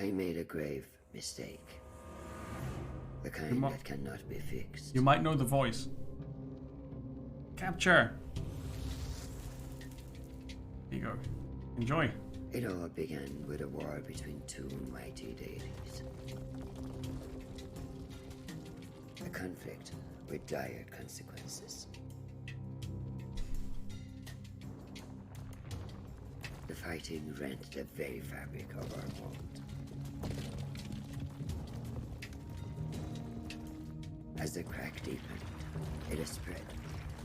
I made a grave mistake. The kind that cannot be fixed. You might know the voice. Capture. There you go. Enjoy. It all began with a war between two mighty deities. A conflict with dire consequences. The fighting rent the very fabric of our world. As the crack deepened, it has spread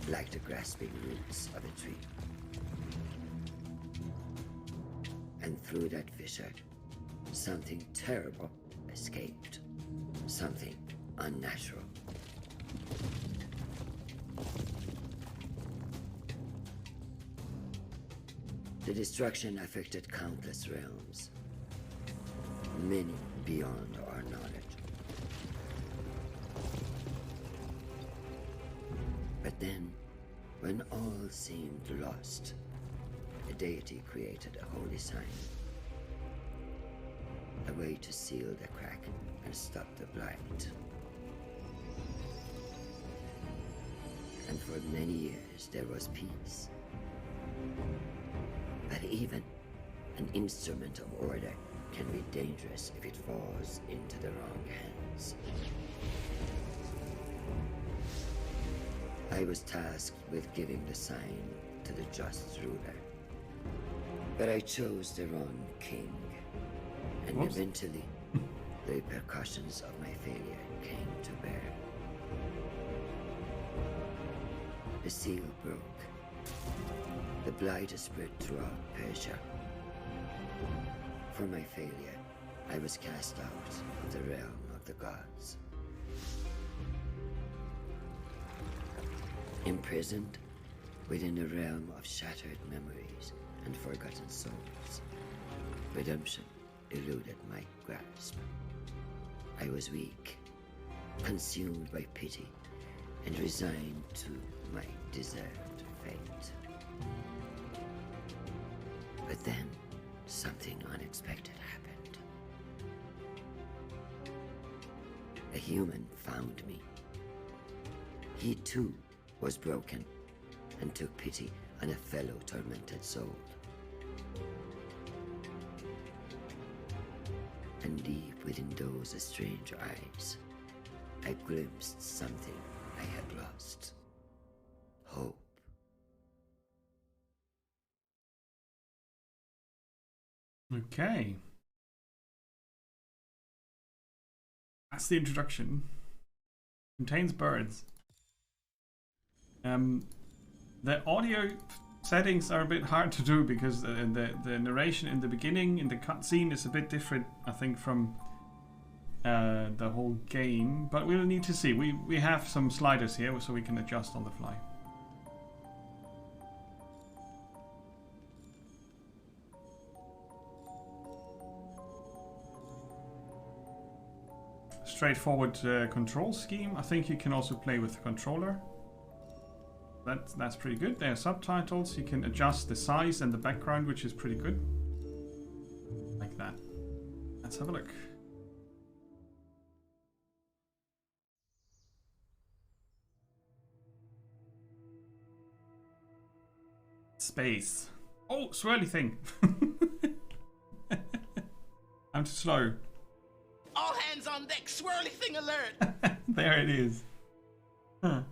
like the grasping roots of a tree. And through that fissure, something terrible escaped. Something unnatural. The destruction affected countless realms, many beyond our knowledge. But then, when all seemed lost, the deity created a holy sign. A way to seal the crack and stop the blight. And for many years there was peace. But even an instrument of order can be dangerous if it falls into the wrong hands. I was tasked with giving the sign to the just ruler. But I chose the wrong king. And eventually, the repercussions of my failure came to bear. The seal broke. The blight spread throughout Persia. For my failure, I was cast out of the realm of the gods. Imprisoned within a realm of shattered memories and forgotten souls. Redemption eluded my grasp. I was weak, consumed by pity, and resigned to my deserved fate. But then, something unexpected happened. A human found me. He too was broken and took pity on a fellow tormented soul. And deep within those strange eyes, I glimpsed something I had lost. Hope. Okay. That's the introduction. Contains birds. The audio settings are a bit hard to do because the narration in the beginning, in the cutscene, is a bit different, I think, from the whole game. But we'll need to see. We have some sliders here, so we can adjust on the fly. Straightforward control scheme. I think you can also play with the controller. That's pretty good. There are subtitles. You can adjust the size and the background, which is pretty good. Like that. Let's have a look. Space. Oh, swirly thing. I'm too slow. All hands on deck, swirly thing alert. There it is. Huh.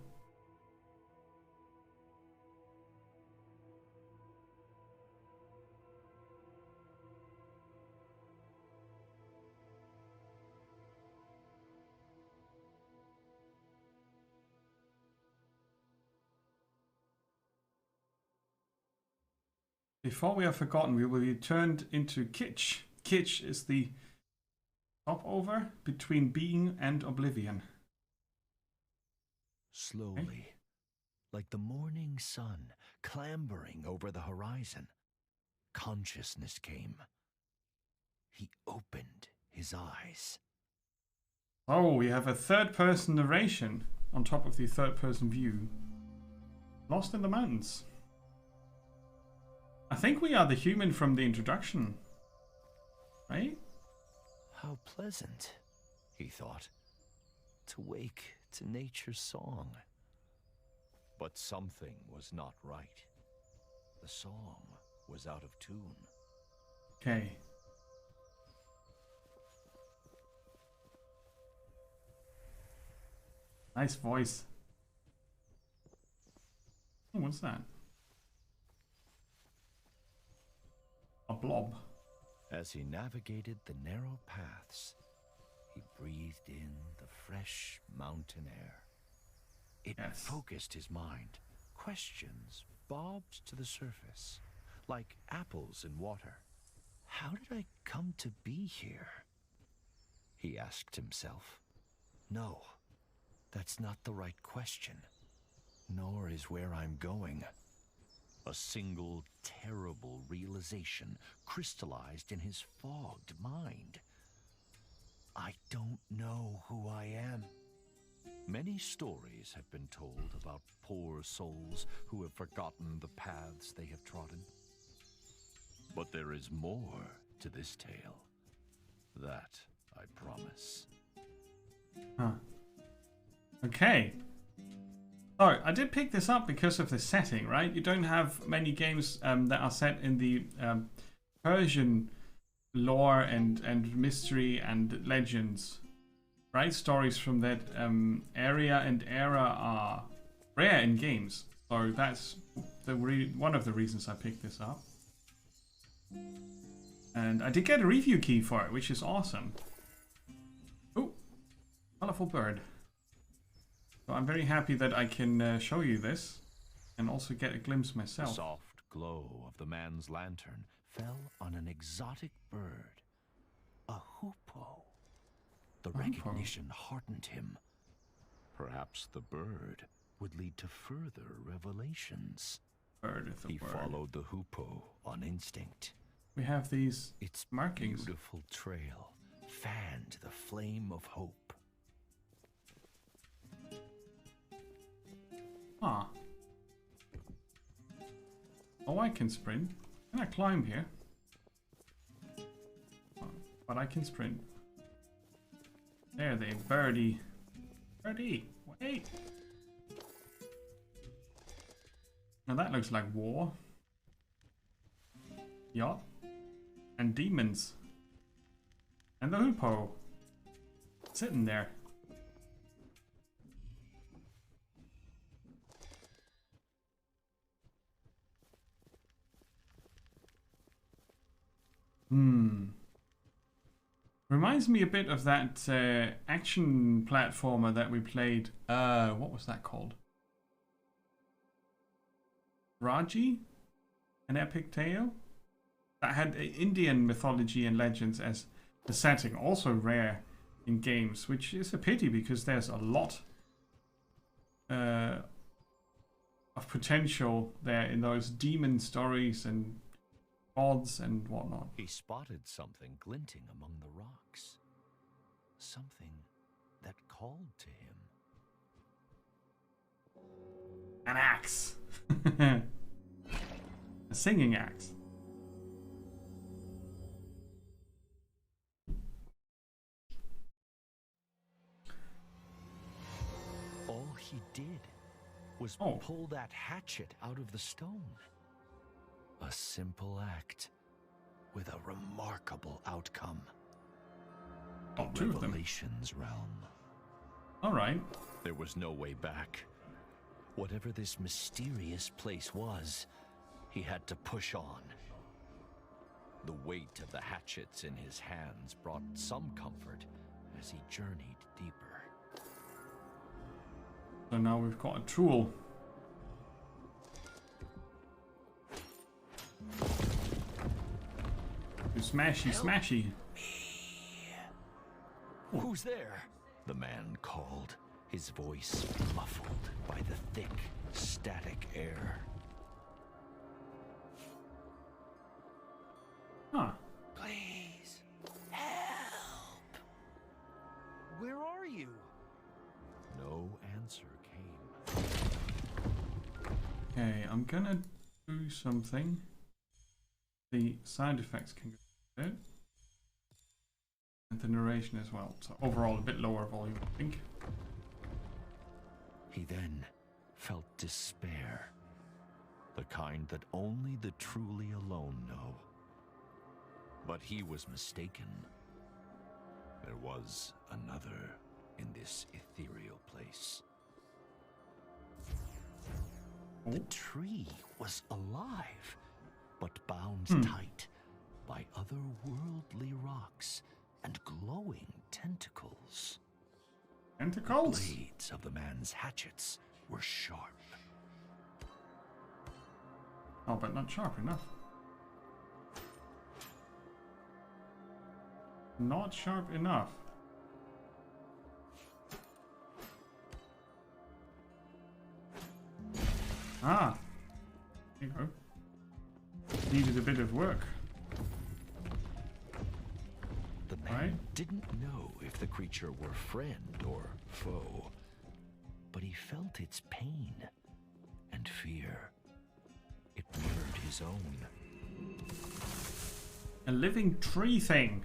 Before we have forgotten, we will be turned into Kitsch. Kitsch is the stopover between being and oblivion. Slowly, like the morning sun clambering over the horizon, consciousness came. He opened his eyes. Oh, we have a third-person narration on top of the third-person view. Lost in the mountains. I think we are the human from the introduction, right? pleasant, he thought, to wake to nature's song. But something was not right. The song was out of tune. Okay. Nice voice. Oh, what's that? A blob. As he navigated the narrow paths, he breathed in the fresh mountain air. It focused his mind. Questions bobbed to the surface, like apples in water. How did I come to be here? He asked himself. No, that's not the right question. Nor is where I'm going. A single terrible realization crystallized in his fogged mind. I don't know who I am. Many stories have been told about poor souls who have forgotten the paths they have trodden. But there is more to this tale. That I promise. Huh. Okay. So, I did pick this up because of the setting, right? You don't have many games that are set in the Persian lore and mystery and legends, right? Stories from that area and era are rare in games. So that's one of the reasons I picked this up. And I did get a review key for it, which is awesome. Oh, colorful bird. So I'm very happy that I can show you this and also get a glimpse myself. The soft glow of the man's lantern fell on an exotic bird, a hoopoe. The recognition heartened him. Perhaps the bird would lead to further revelations. He followed the hoopoe on instinct. We have these its markings. Beautiful trail fanned the flame of hope. Ah. Oh, I can sprint. Can I climb here? Oh, but I can sprint. There they, birdie. Birdie, wait. Now that looks like war. Yacht. And demons. And the hoopoe. Sitting there. Reminds me a bit of that action platformer that we played. What was that called? Raji? An Epic Tale? That had Indian mythology and legends as the setting. Also rare in games, which is a pity because there's a lot of potential there in those demon stories and gods and whatnot. He spotted something glinting among the rocks. Something that called to him. An axe. A singing axe. All he did was pull that hatchet out of the stone. A simple act with a remarkable outcome. Oh, two of them. Revelation's realm. All right. There was no way back. Whatever this mysterious place was, he had to push on. The weight of the hatchets in his hands brought some comfort as he journeyed deeper. So now we've got a tool. Smashy, smashy. Oh. Who's there? The man called, his voice muffled by the thick, static air. Huh. Please, help. Where are you? No answer came. Okay, I'm gonna do something. The sound effects can go there. And the narration as well. So overall a bit lower volume, I think. He then felt despair, the kind that only the truly alone know. But he was mistaken. There was another in this ethereal place. The tree was alive, but bound tight by otherworldly rocks and glowing tentacles. Tentacles? The blades of the man's hatchets were sharp. Oh, but not sharp enough. Not sharp enough. Ah, there you go. Needed a bit of work. The man didn't know if the creature were friend or foe, but he felt its pain and fear. It mirrored his own. A living tree thing.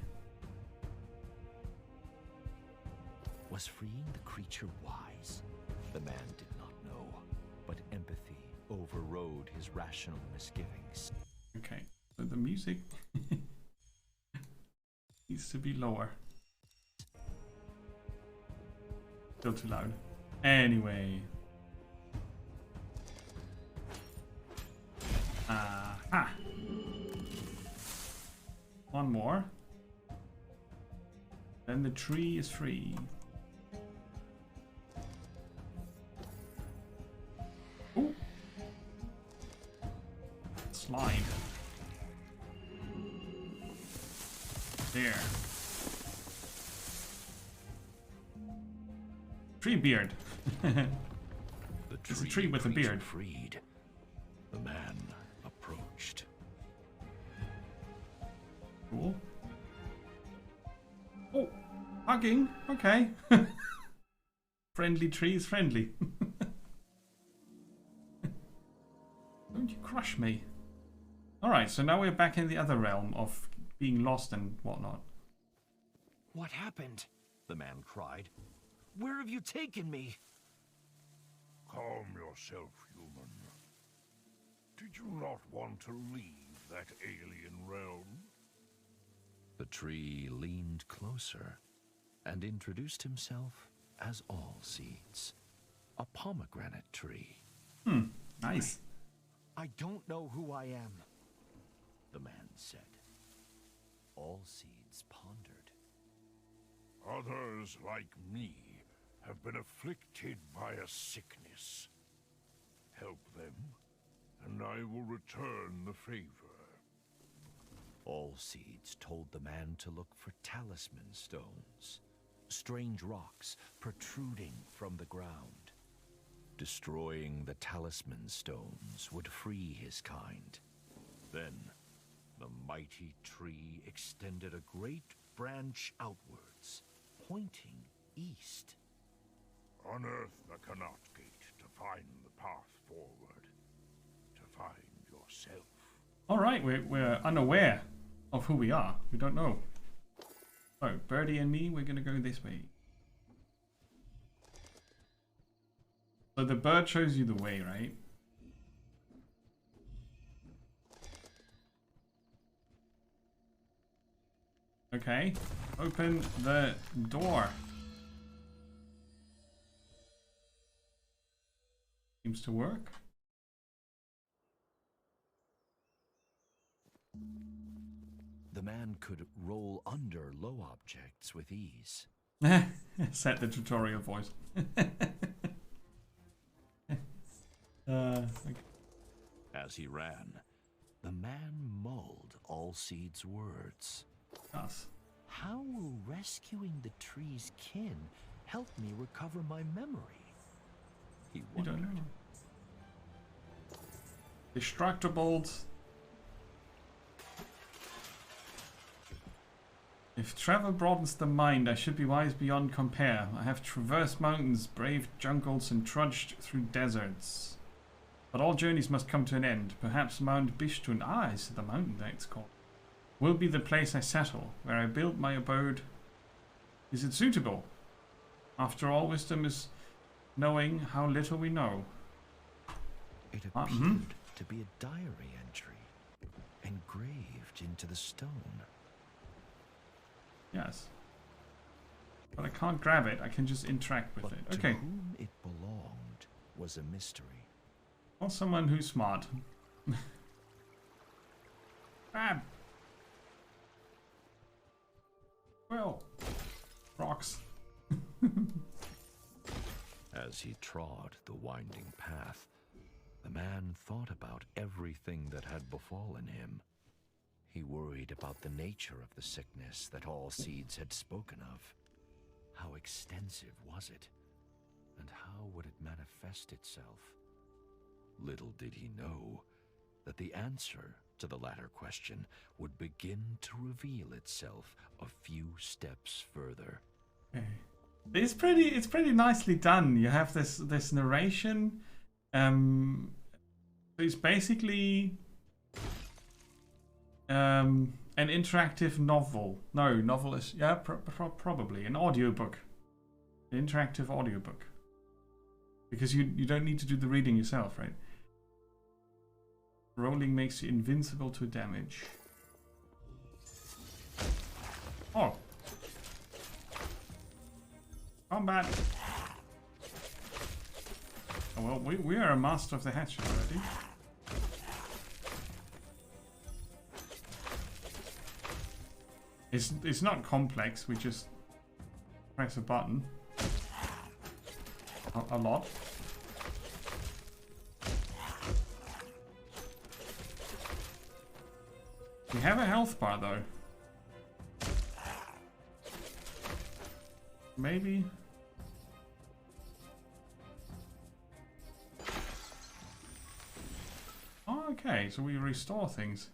Was freeing the creature wise? The man did not know, but empathy overrode his rational misgivings. Okay, so the music needs to be lower. Still too loud. Anyway. Aha! One more. Then the tree is free. Ooh. Slide. There. Tree beard. It's a tree with a beard. Freed. The man approached. Cool. Oh, hugging. Okay. Friendly tree is friendly. Don't you crush me. Alright, so now we're back in the other realm of being lost and whatnot. What happened? The man cried. Where have you taken me? Calm yourself, human. Did you not want to leave that alien realm? The tree leaned closer and introduced himself as All Seeds, a pomegranate tree. Nice. I don't know who I am, the man said. All Seeds pondered. Others like me have been afflicted by a sickness. Help them, and I will return the favor. All Seeds told the man to look for talisman stones, strange rocks protruding from the ground. Destroying the talisman stones would free his kind. Then, the mighty tree extended a great branch outwards, pointing east. Unearth the Canot Gate to find the path forward, to find yourself. Alright, we're unaware of who we are. We don't know. So, Birdie and me, we're gonna go this way. So the bird shows you the way, right? Okay, open the door. Seems to work. The man could roll under low objects with ease. Set the tutorial voice. Okay. As he ran, the man mulled All Seeds' words. Us. How will rescuing the tree's kin help me recover my memory? He You wondered. don't know. Destructibles. If travel broadens the mind, I should be wise beyond compare. I have traversed mountains, braved jungles, and trudged through deserts. But all journeys must come to an end. Perhaps Mount Bistun, is the mountain that it's called, will be the place I settle, where I build my abode Is it suitable? After all, wisdom is knowing how little we know. It appeared to be a diary entry, engraved into the stone. Yes. But I can't grab it, I can just interact with it. Okay. To whom it belonged was a mystery. Well, someone who's smart. Grab! Well, rocks. As he trod the winding path, the man thought about everything that had befallen him. He worried about the nature of the sickness that all seeds had spoken of. How extensive was it? And how would it manifest itself? Little did he know that the answer to the latter question would begin to reveal itself a few steps further. Okay. It's pretty nicely done. You have this narration. It's basically an interactive novel. No, novel is probably an audiobook. An interactive audiobook. Because you don't need to do the reading yourself, right? Rolling makes you invincible to damage. Oh. Combat. Oh, well, we are a master of the hatchet already. It's not complex. We just press a button. A lot. We have a health bar though. Maybe. Oh, okay, so we restore things.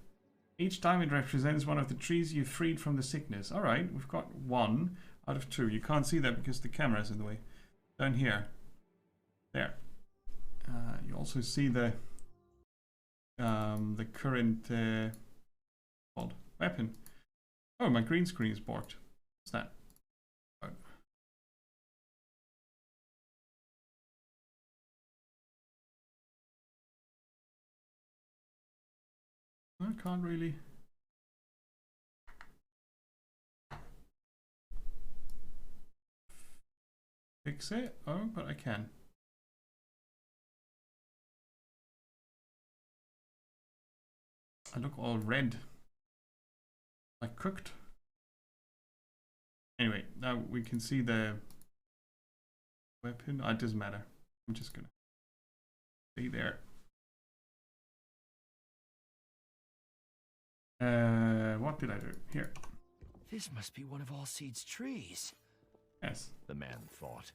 Each diamond represents one of the trees you freed from the sickness. Alright, we've got 1 out of 2. You can't see that because the camera's in the way. Down here. There. You also see the current weapon. Oh, my green screen is borked. What's that? Oh. I can't really. Fix it? Oh, but I can. I look all red. Like cooked. Anyway, now we can see the weapon. Oh, it doesn't matter. I'm just gonna stay there. What did I do? Here. This must be one of Allseed's trees. Yes. The man thought,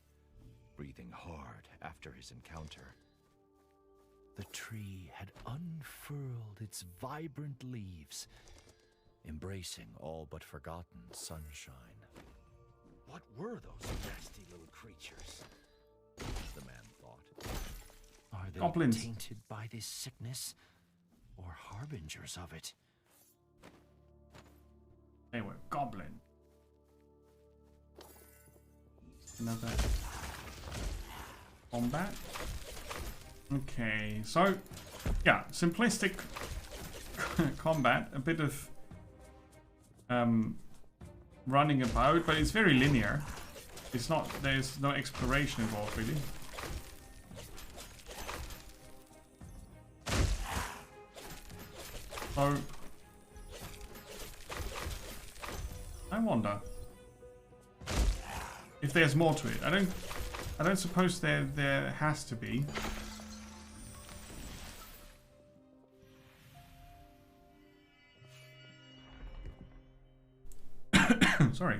breathing hard after his encounter. The tree had unfurled its vibrant leaves, embracing all but forgotten sunshine. What were those nasty little creatures? The man thought. Are they Goblins. tainted by this sickness, or harbingers of it? They were goblin. Another combat. Okay, so yeah, simplistic combat, a bit of running about, but it's very linear. It's not, there's no exploration involved really. So I wonder if there's more to it. I don't suppose there has to be. Sorry.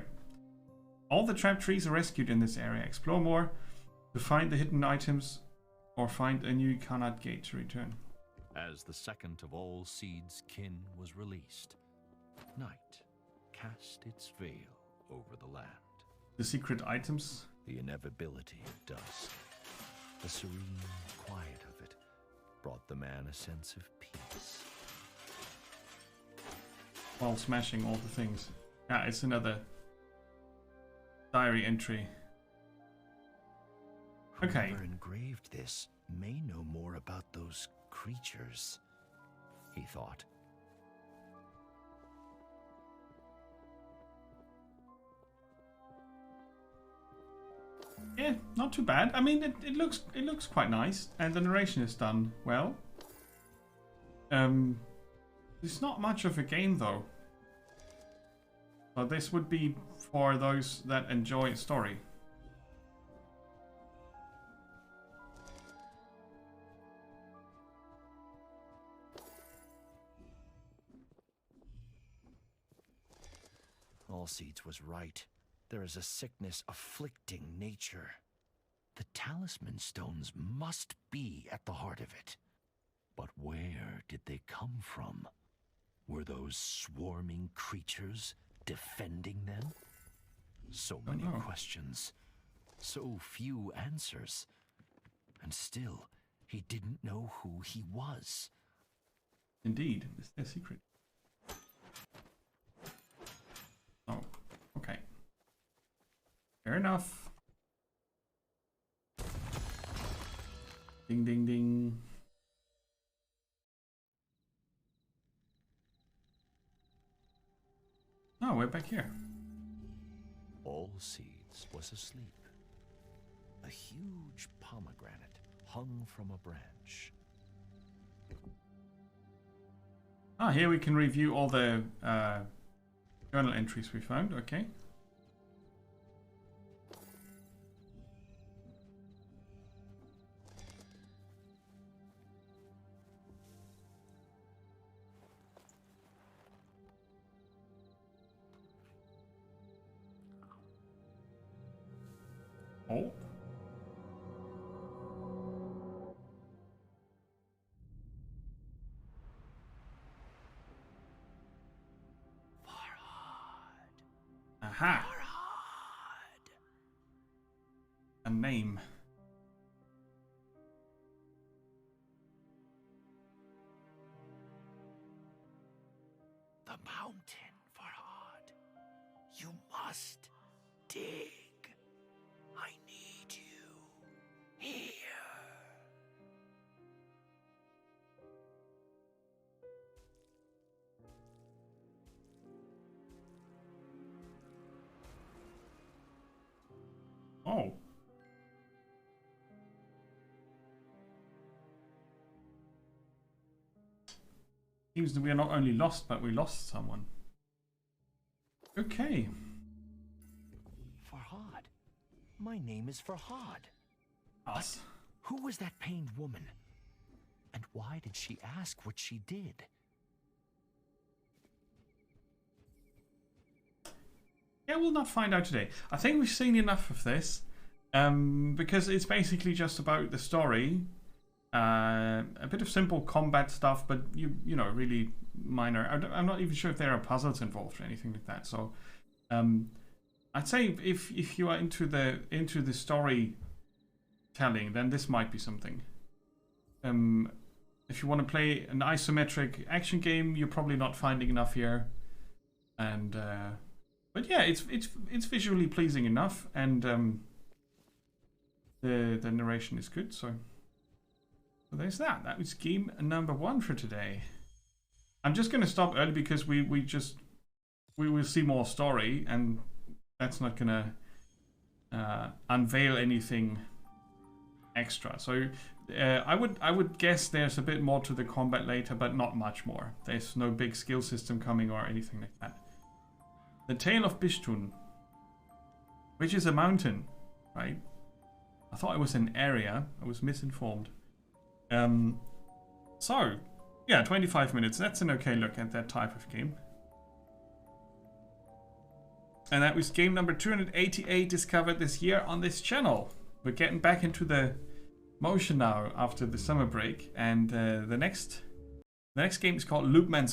All the trapped trees are rescued in this area. Explore more to find the hidden items or find a new Khanat gate to return. As the second of Allseed's kin was released, night cast its veil over the land. The secret items? The inevitability of dusk, the serene quiet of it, brought the man a sense of peace. While smashing all the things. Yeah, it's another diary entry. Okay. Whoever engraved this may know more about those creatures, he thought. Yeah, not too bad. I mean, it looks quite nice, and the narration is done well. It's not much of a game though. So this would be for those that enjoy a story. Allseeds was right. There is a sickness afflicting nature. The talisman stones must be at the heart of it. But where did they come from? Were those swarming creatures defending them? So many questions, so few answers. And still, he didn't know who he was. Indeed, is their secret. Oh, okay. Fair enough. Ding, ding, ding. Oh, we're back here. Allseeds was asleep. A huge pomegranate hung from a branch. Ah, here we can review all the journal entries we found. Okay. Oh. Aha. A name. The mountain, Farhad. You must dig. I need you here. Oh. Seems that we are not only lost, but we lost someone. Okay. Farhad. My name is Farhad. Us. Who was that pained woman? And why did she ask what she did? Yeah, we'll not find out today. I think we've seen enough of this, because it's basically just about the story, a bit of simple combat stuff, but you know, really minor. I'm not even sure if there are puzzles involved or anything like that. So, I'd say if you are into the storytelling, then this might be something. If you want to play an isometric action game, you're probably not finding enough here, and. But yeah, it's visually pleasing enough, and the narration is good. So there's that. That was game number 1 for today. I'm just going to stop early because we will see more story, and that's not going to unveil anything extra. So I would guess there's a bit more to the combat later, but not much more. There's no big skill system coming or anything like that. The Tale of Bistun, which is a mountain, right? I thought it was an area. I was misinformed. So, yeah, 25 minutes. That's an okay look at that type of game. And that was game number 288 discovered this year on this channel. We're getting back into the motion now after the summer break. And the next game is called Loopmancer.